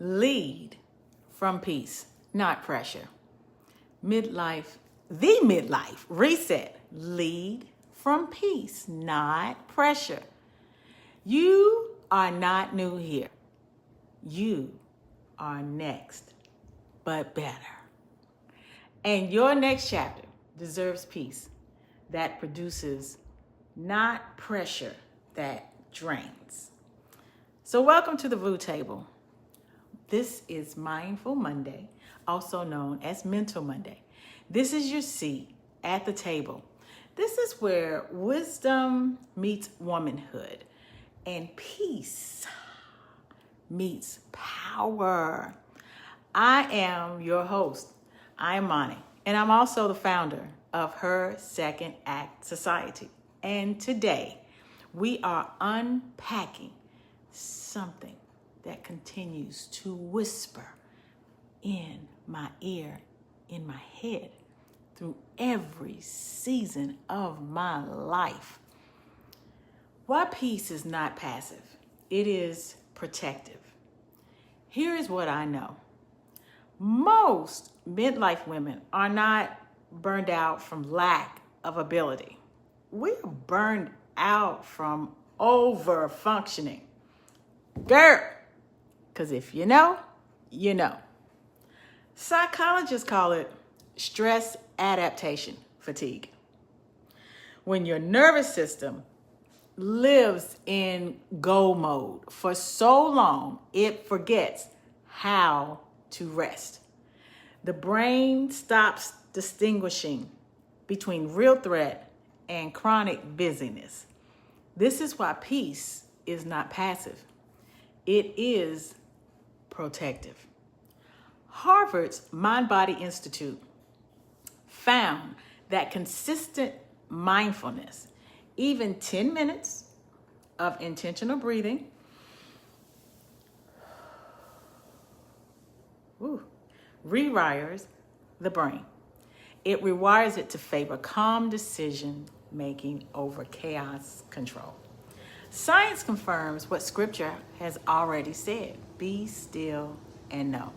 Lead from peace, not pressure. The midlife reset. Lead from peace, not pressure. You are not new here. You are next, but better. And your next chapter deserves peace that produces, not pressure that drains. So welcome to the VU Table. This is Mindful Monday, also known as Mental Monday. This is your seat at the table. This is where wisdom meets womanhood and peace meets power. I am your host. I am Moni, and I'm also the founder of Her Second Act Society. And today we are unpacking something that continues to whisper in my ear, in my head, through every season of my life. Why peace is not passive, it is protective. Here is what I know. Most midlife women are not burned out from lack of ability. We're burned out from over functioning. Girl, because if you know, you know. Psychologists call it stress adaptation fatigue. When your nervous system lives in go mode for so long, it forgets how to rest. The brain stops distinguishing between real threat and chronic busyness. This is why peace is not passive. It is protective. Harvard's Mind-Body Institute found that consistent mindfulness, even 10 minutes of intentional breathing, rewires the brain. It rewires it to favor calm decision making over chaos control. Science confirms what scripture has already said: be still and know.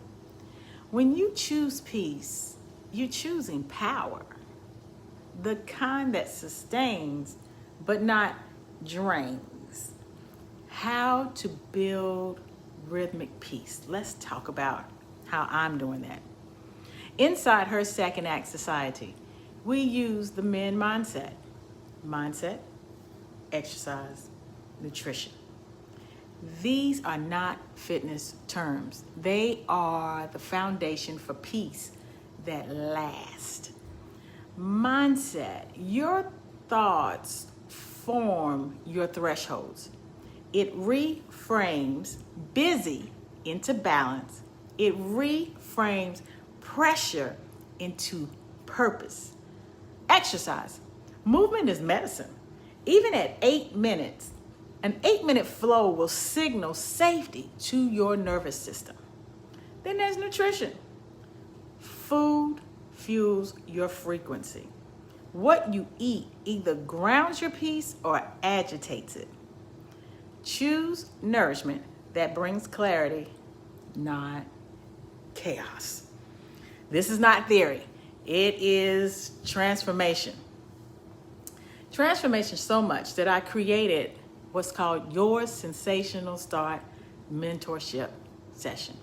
When you choose peace, you're choosing power, the kind that sustains but not drains. How to build rhythmic peace. Let's talk about how I'm doing that. Inside Her Second Act Society, we use the men mindset. Mindset, exercise, nutrition. These are not fitness terms. They are the foundation for peace that lasts. Mindset, your thoughts form your thresholds. It reframes busy into balance. It reframes pressure into purpose. Exercise. Movement is medicine. Even at 8 minutes, an 8-minute flow will signal safety to your nervous system. Then there's nutrition. Food fuels your frequency. What you eat either grounds your peace or agitates it. Choose nourishment that brings clarity, not chaos. This is not theory. It is transformation. Transformation so much that I created what's called Your Sensational Start Mentorship Session.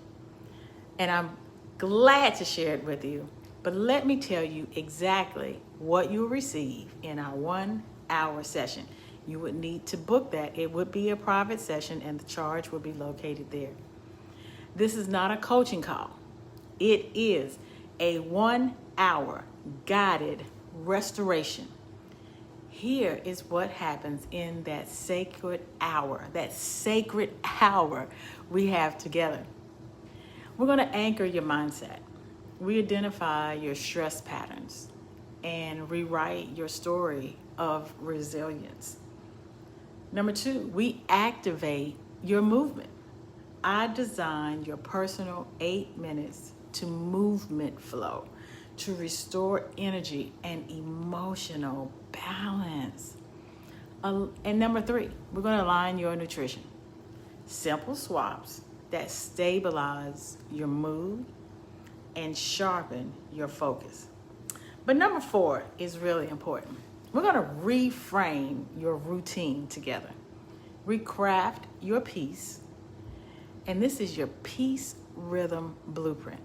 And I'm glad to share it with you, but let me tell you exactly what you'll receive in our 1-hour session. You would need to book that. It would be a private session and the charge would be located there. This is not a coaching call. It is a 1-hour guided restoration. Here is what happens in that sacred hour we have together. We're going to anchor your mindset. We identify your stress patterns and rewrite your story of resilience. Number 2, we activate your movement. I designed your personal 8 minutes to movement flow to restore energy and emotional balance. And number 3, we're going to align your nutrition. Simple swaps that stabilize your mood and sharpen your focus. But number 4 is really important. We're going to reframe your routine together. Recraft your peace. And this is your peace rhythm blueprint.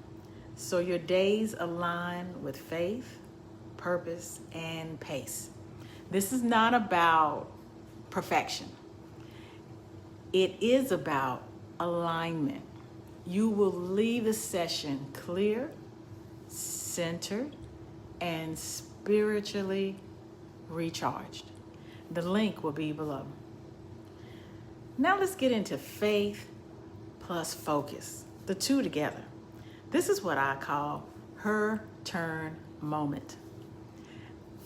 So your days align with faith, purpose, and pace. This is not about perfection. It is about alignment. You will leave the session clear, centered, and spiritually recharged. The link will be below. Now let's get into faith plus focus, the two together. This is what I call her turn moment.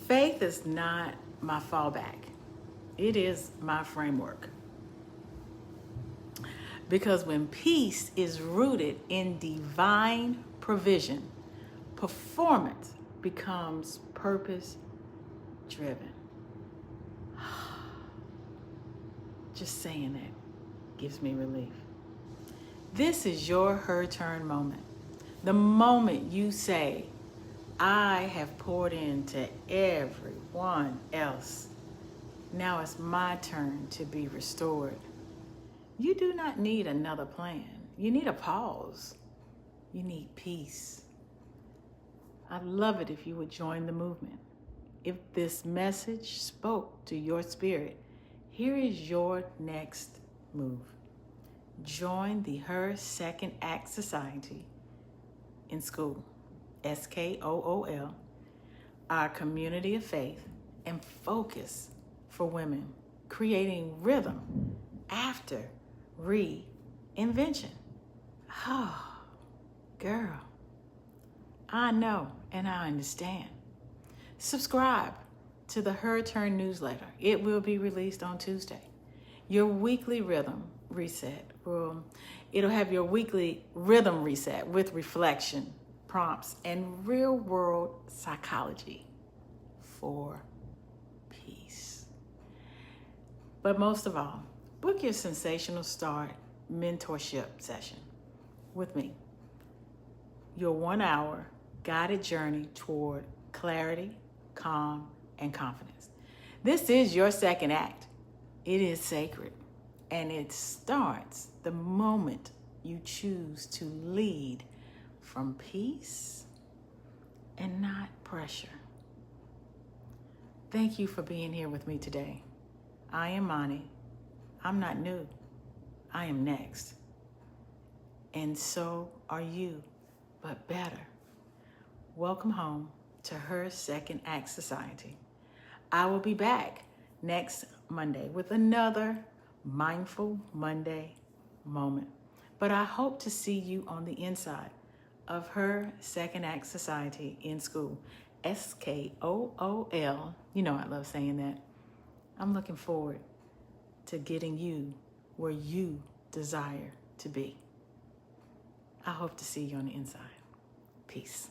Faith is not my fallback. It is my framework. Because when peace is rooted in divine provision, performance becomes purpose driven. Just saying that gives me relief. This is your her turn moment. The moment you say, I have poured into everyone else. Now it's my turn to be restored. You do not need another plan. You need a pause. You need peace. I'd love it if you would join the movement. If this message spoke to your spirit, here is your next move. Join the Her Second Act Society in school, SKOOL, our community of faith and focus for women, creating rhythm after reinvention. Oh, girl, I know and I understand. Subscribe to the Her Turn newsletter. It will be released on Tuesday. Your weekly rhythm reset. It'll have your weekly rhythm reset with reflection, prompts, and real-world psychology for peace. But most of all, book your Sensational Start mentorship session with me. Your 1-hour guided journey toward clarity, calm, and confidence. This is your second act. It is sacred, and it starts the moment you choose to lead from peace and not pressure. Thank you for being here with me today. I am Mani. I'm not new. I am next. And so are you, but better. Welcome home to Her Second Act Society. I will be back next Monday with another Mindful Monday moment. But I hope to see you on the inside of Her Second Act Society in school, SKOOL. You know I love saying that. I'm looking forward to getting you where you desire to be. I hope to see you on the inside. Peace.